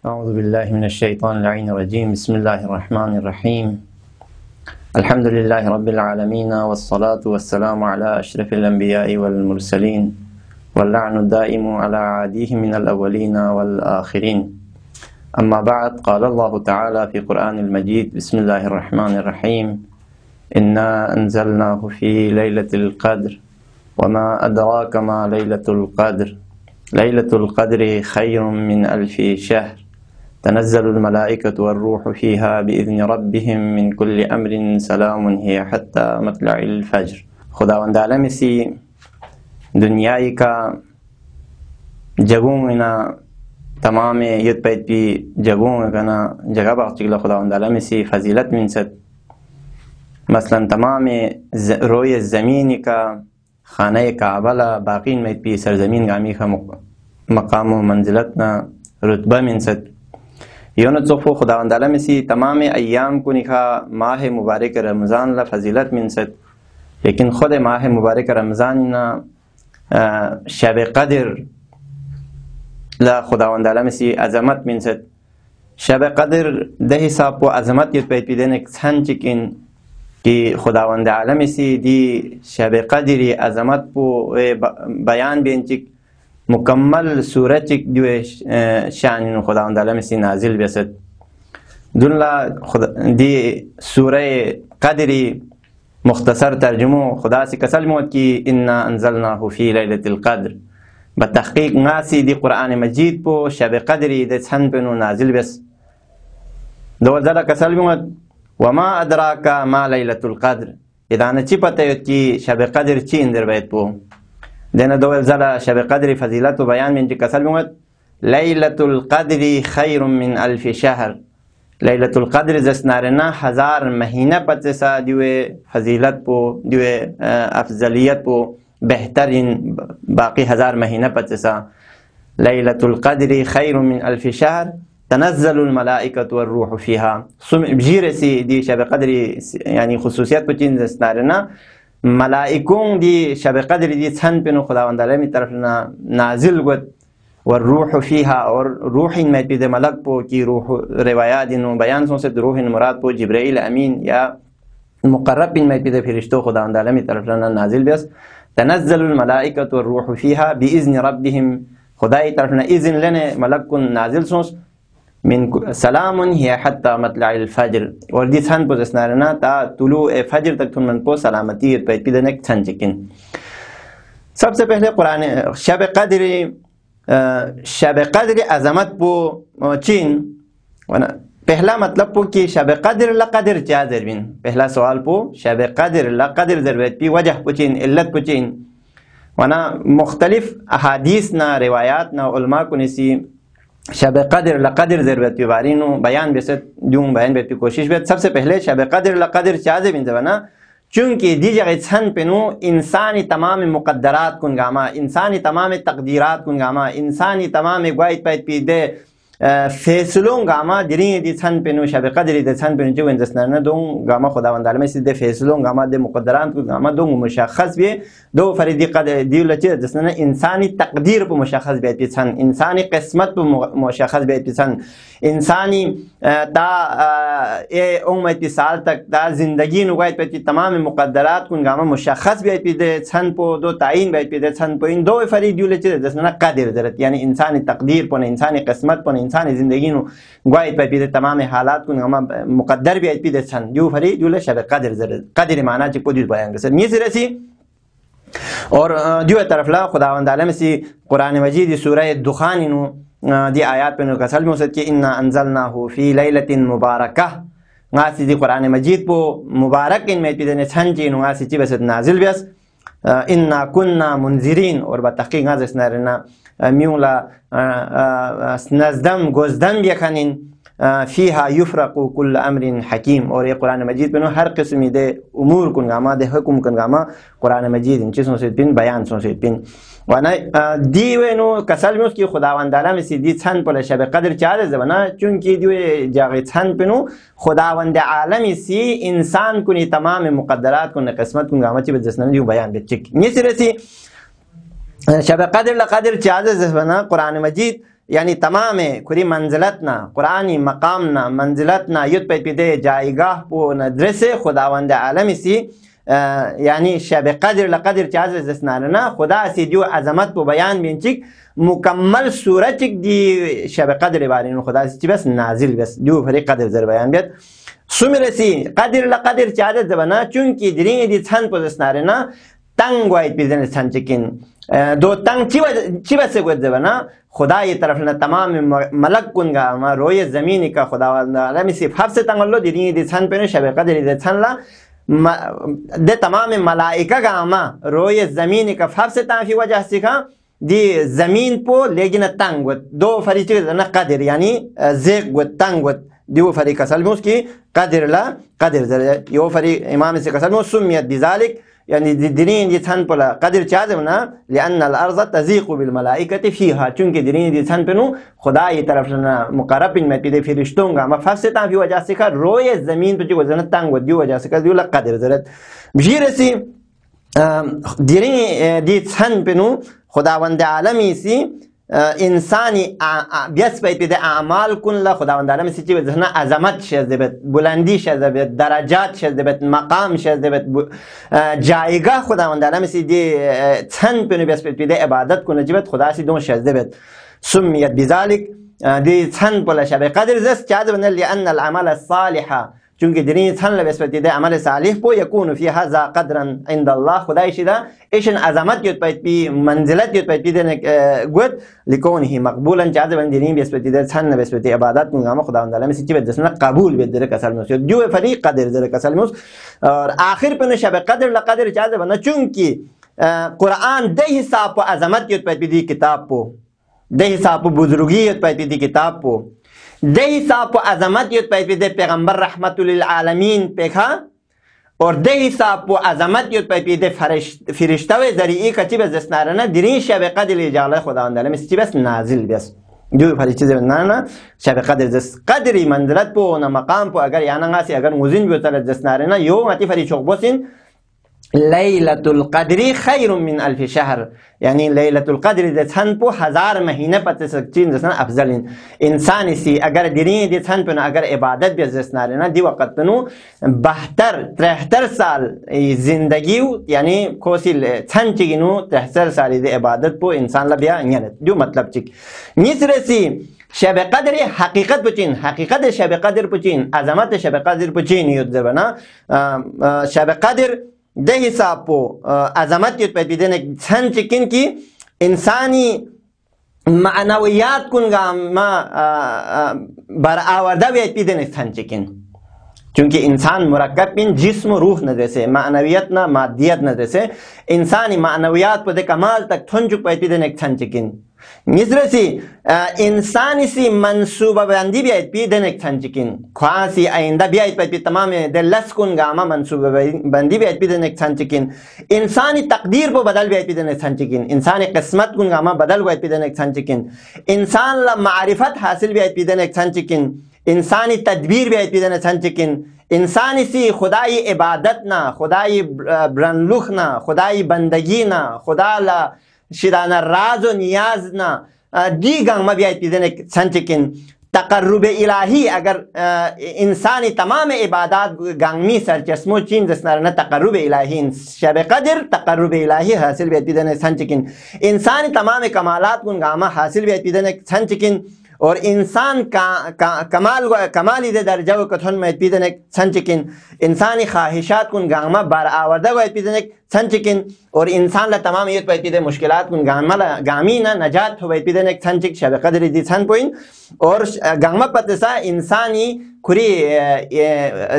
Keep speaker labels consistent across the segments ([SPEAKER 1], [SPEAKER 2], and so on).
[SPEAKER 1] औज़ुबिल्लाहिमिनश्शैतानिर्रजीम बिस्मिल्लाहिर्रहमानिर्रहीम अल्हम्दुलिल्लाहि रब्बिल आलमीन वस्सलातु वस्सलामु अला अशरफिल अंबियाइ वल मुरसलीन वल्लअनु दाइमु अला आदिहि मिनल अव्वलीन वल आखिरीन अम्मा बअद क़ाल अल्लाहु तआला फ़ी क़ुरआनिल मजीद बिस्मिल्लाहिर्रहमानिर्रहीम इन्ना अंज़लनाहु फ़ी लैलतिल क़द्र वमा अदराक मा लैलतुल क़द्र लैलतुल क़द्रि खैरुम मिन अल्फ़ि शहर तनज़्ज़लुल मलाइकतु वर्रूहु फ़ीहा बिइज़्नि रब्बिहिम मिन कुल्लि अम्रिन सलामुन हिय हत्ता मत्लइल फ़ज्र। खुदावंद आलम सी दुनियाई का जगहों ना तमाम युद्ध पैद भी जगहों का ना जगह बाक़िला खुदावंद आलम सी फ़जीलत मिनसत मसलन तमाम रोय ज़मीन का खाना काबला बाक़ी में भी सरजमीन गामी का मकाम व मंजिलत ना रुतबा मिनसत योनफ़ो खुदावंद आलम सी तमाम अय्याम को निखा माह मुबारक रमज़ान ला फ़जीलत मिनसत लेकिन ख़ुद माह मुबारक रमज़ान ना शब क़द्र ला खुदावंद आलम सी अज़मत मिनसत शब क़द्र द हिसाब व अज़मत युत पैद देने छन चिकिन कि खुदावंद आलम सी दी शब क़द्र अज़मत को बयान बेंचिक मुकम्मल सूरत जो शान खुदावंद आलम सी नाजिल बेसत दुल्ला दी सूरह क़द्री मुख्तसर तर्जुमो खुदा से कसम मौत की इन्ना अंज़लनाहु फ़ी लैलतिल क़द्र बतहक़ीक़ नासी दी कुरान मजीद पो शब क़द्री दे छन पे नो नाजिल बेस दो ज़रा कसम मौत वमा अदराका मा लैलतुल क़द्र इदान ची पता की शब क़द्र ची इंदर बैत पो देना दो ज़रा शब क़द्री फ़जीलत व बयान में कसम मौत लैलतुल क़द्री खैरुम मिन अल्फ़ि शहर लैलतुल क़द्र जसनारना हज़ार महीना पच्चे सा दिवे फ़जीलत पो दिवे अफजलियत पो बेहतरीन बाकी हज़ार महीना पच्चे सा लैलतुल क़द्रि खैरुम मिन अल्फ़ि शहर तनज़्ज़लुल मलाइकतु वर्रूहु फ़ीहा जीरे सी दी शब क़द्री यानी खुसूसियत को चीज़ जसनारना मलाइकों दी शब क़द्र दी छन पे नो खुदावंद आलम की तरफ ना नाजिल गुत वर्रूहु फ़ीहा और रूहिन में पिदे मलक पो की रूह रिवायात इन बयान से रूहिन मुराद पो जिब्राइल अमीन या मुक़र्रब में पिदे फरिश्तों खुदावंद आलम की तरफ ना नाजिल बेस तनज़्ज़लुल मलाइकतु वर्रूहु फ़ीहा बिइज़्नि रब्बिहिम खुदाई तरफ ना इज़्न लेने मलक को नाजिल सोस मिन सलामुन हिय हत्ता मत्लइल फ़ज्र और दी छन पो जसनारना ता तुलू ए फ़ज्र तक तुम को सलामती पैद पिदे ने छन चिकिन। सबसे पहले कुरान शब क़द्र अज़मत पो चीन वना पहला मतलब पो कि शब क़द्र ला क़द्र क्या ज़रबिन पहला सवाल पो शब क़द्र ला क़द्र ज़रबत पी वजह पुचिन इल्लत पुचिन वना मुख्तलिफ अहादीस ना रिवायात ना उलमा को निसी शब क़द्र ला क़द्र ज़रबत पी बारीनो बयान बेसत दूँ बयान बेत कोशिश बेत सबसे पहले शब क़द्र ला क़द्र क्या ज़रबिन ज़बना चूँकि दी जगह छन पेनु इंसानी तमाम मुक़द्दरात कुनगामा इंसानी तमाम तकदीरात कुनगामा इंसानी तमाम ग्वाइद पैद पी दे फैसलों गामा दिरी दी छन पेनु शब क़द्र दे छन पेनु जो इंदस्तान दो गामा खुदावंद आलम से दे फैसलों गामा दे मुक़द्दरात को गामा दो मुशख़्ख़स भी दो फरीदी क़द्र दी लचे जिसने इंसानी तकदीर पर मुशख़्ख़स भी छन इंसानी किस्मत पर मुशख़्ख़स भी छन इंसानी ता ए उम्मत साल तक ता ज़िंदगी नुगाइत पे तमाम मुक़द्दरात कुन गामा मुशख़्ख़स भी दे छन पो दो ताइन भी दे छन पो इन दो फरीदी लचे जिसने क़द्र ज़रत यानी इंसानी तकदीर पर इंसानी किस्मत पर इंसानी ज़िंदगी नु ग्वाइद पे तमाम हालात को गामा मुक़द्दर भी दे छन जो फरी जो शब क़द्र ज़रत क़द्र माना च पुदिल बयान कर नी सिरसी और जो तरफ ला खुदावंद आलम सी कुरान मजीद सूरह दुखान नु दी आयात पे कसल में कि इन्ना अंज़लनाहु फ़ी लैलतिन मुबारकह गासी दी कुरान मजीद पो मुबारक इन में पिदने छन ची गासी ची बस नाजिल बस इन्ना कुन्ना मुनज़िरीन और बतहक़ीक़ गास नरना म्यूला नज़दम गोज़दम यखनिन फ़ीहा युफ़रक़ु कुल्लु अम्रिन हकीम और ये कुरान मजीद पे हर किस्म दे उमूर कुनगामा दे हुक्म कुनगामा कुरान मजीद इन चीज़ों से पिन बयान से पिन वना दी वे नो कसल में उसकी खुदावंद आलम से दी छन पर शब क़द्र चार ज़बना चूँकि जो जागे छन पिनो खुदावंद आलम सी इंसान को तमाम मुक़द्दरात को किस्मत कुनगामा ची बजसन जो बयान बेचिक ये सिरे सी शब क़द्र ला क़द्र चार ज़बना कुरान मजीद یعنی تمام کری منزلتنا قرآنی مقامنا منزلتنا یوت پید پیده جایگاه پو ندرسه خداوند عالمی سی یعنی شب قدر لقدر چاز زسنارنا خدا سی دیو عظمت پو بیان بین چیک مکمل صورت چیک دی شب قدر بارین خدا سی بس نازل بس دیو فری قدر زر بیان بیاد سومرسی قدر لقدر چاز زبنا چونکی درین دی چند پو زسنارنا تنگ واید پیدن چند چکین دو تنگ چی بسه گوید زبنا خدای طرف نه تمام ملک کنگا ما روی زمینی کا خداوند عالمی سی حفظ تنگ الله دیدین دی چند پنو شب قدر دی چند لا ده تمام ملائکه کا ما روی زمینی کا حفظ تنگ فی وجہ سیکھا دی زمین پو لیکن تنگ گوید دو فریچه نه قدر یعنی زیق گوید تنگ گوید دیو فری کسل موس کی قدر لا قدر زر یو فری امام سی کسل موس سمیت بذلك يعني درين دي تان بلا قدر چازمنا لأن الأرض تزيق بالملائكة فيها چونك درين دي تان بنو خدای طرف لنا مقربين میں پیدے فرشتوں گا مفسدتان في وجہ سے روی زمین پر جو زنت تانگ ودیو وجہ سے دیو لقدر زرت بشیر سی درين دي تان بنو خداوند عالمی سی انسانی بیس باید پیده اعمال کن لا خداوند عالمی سی چی بید ذهنه عظمت شده بید بلندی شده بید درجات شده بید مقام شده بید جایگاه خداوند عالمی سی دی چند پنو بیس باید پیده عبادت کنه جی بید خدا سی دون شده بید سمیت بذلك دی چند پلا شبه قدر زست چاہده بند لأن العمل الصالحة چونکه درین چند لبس باید پیده عمل صالح پو یکونو فی هذا قدرا عند الله خدای شده ایشن عظمت یوت باید پی منزلت یوت باید پیده گوید لکونه مقبولا چاہده بند درین بیس باید پیده چند لبس باید عبادت کنگا خداوند عالمی سی چی باید دستنا قبول بید در کسل موس جو فریق قدر در کسل موس اور آخر پنو شب قدر لقدر چاہده بند چونکه قرآن ده حساب پو عظمت یوت باید پیده کتاب پو ده حساب پو بزرگی یوت باید پیده کتاب پو ده حساب و عظمت یوت پاید پیده پیغمبر رحمت للعالمین پیکھا اور ده حساب و عظمت یوت پاید پیده فرشته و ذریعی که چی بس دستنارنه درین شب قدر جعله خداوند عالمی چی بس نازل بس جو فرشته دستنارنه شب قدر دست قدری منزلت پو و مقام پو اگر یعنی اگر موزین بیوتر دستنارنه یو متی فرشته بسین ليلة القدر خير من 1000 شهر يعني ليلة القدر ده چند پو 1000 مہینه پت سکچین دسنا افضل انسانی سی اگر درین دی چند پنو اگر عبادت بھی زسنارنا دی وقت پنو 73 سال زندگیو یعنی کوسی چند چگینو 73 سال دی عبادت پو انسان لبیا نینت جو مطلب چک نیسر سی شب قدر حقیقت پچین حقیقت شب قدر پچین عظمت شب قدر پچین یود زبنا شب قدر ده حساب پو عظمت یوت پیدا پیدن چند چکن کی انسانی معنویات کنگا ما برآورده بیاید پیدن چند چکن چونکه انسان مرکب بین جسم و روح ندرسه معنویت نه مادیت ندرسه انسانی معنویات پو ده کمال تک تنجک پیدا پیدن چند چکن نزرسی انسانی سی منصوبه بندی بیاید پیدن چند چکن خواسی آینده بیاید پید تمام دلس کن گاما منصوبه بندی بیاید پیدن چند چکن انسانی تقدیر پو بدل بیاید پیدن چند چکن انسانی قسمت کن گاما بدل بیاید پیدن چند چکن انسان لا معرفت حاصل بیاید پیدن چند چکن انسانی تدبیر بیاید پیدن چند چکن انسانی سی خدای عبادت نه خدای برنلوخ نه خدای بندگی نه خدا لا شدان راز و نیاز نه دی گنگ ما بیاید پیدن چند چکن تقرب الهی اگر انسانی تمام عبادات گنگمی سرچشمو چین دستنارنه تقرب الهی شب قدر تقرب الهی حاصل بیاید پیدن چند چکن انسانی تمام کمالات گنگاما حاصل بیاید پیدن چند چکن اور انسان کمالی ده درجه و کتون میں پیدن چند چکن انسانی خواہشات کن گاما بار آورده و پیدن چند چکن اور انسان لا تمام ایت باید پیده مشکلات کن گامی نا نجات ہو باید پیدن چند چک شب قدر دی چند پوین اور گاما پتسا انسانی کری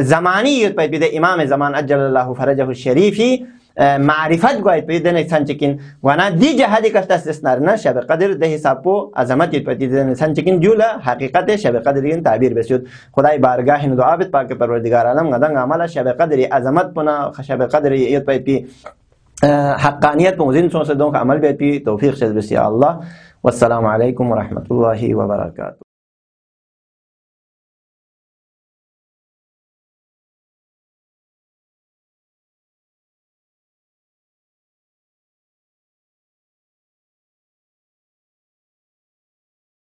[SPEAKER 1] زمانی ایت باید پیده امام زمان اجل اللہ فرجه الشریفی معرفت گوید پیدن چند چکن وانا دی جهادی کفت استثنارنا شب قدر ده حساب پو عظمت یت پیدن چند چکن جولا حقیقت شب قدر این تعبیر بسیود خدای بارگاه دعا بت پاک پروردگار عالم غدن عمل شب قدر عظمت پنا شب قدر یت پی حقانیت موزین سون سے دون عمل بیت پی توفیق سے بس یا اللہ والسلام علیکم ورحمۃ اللہ وبرکاتہ.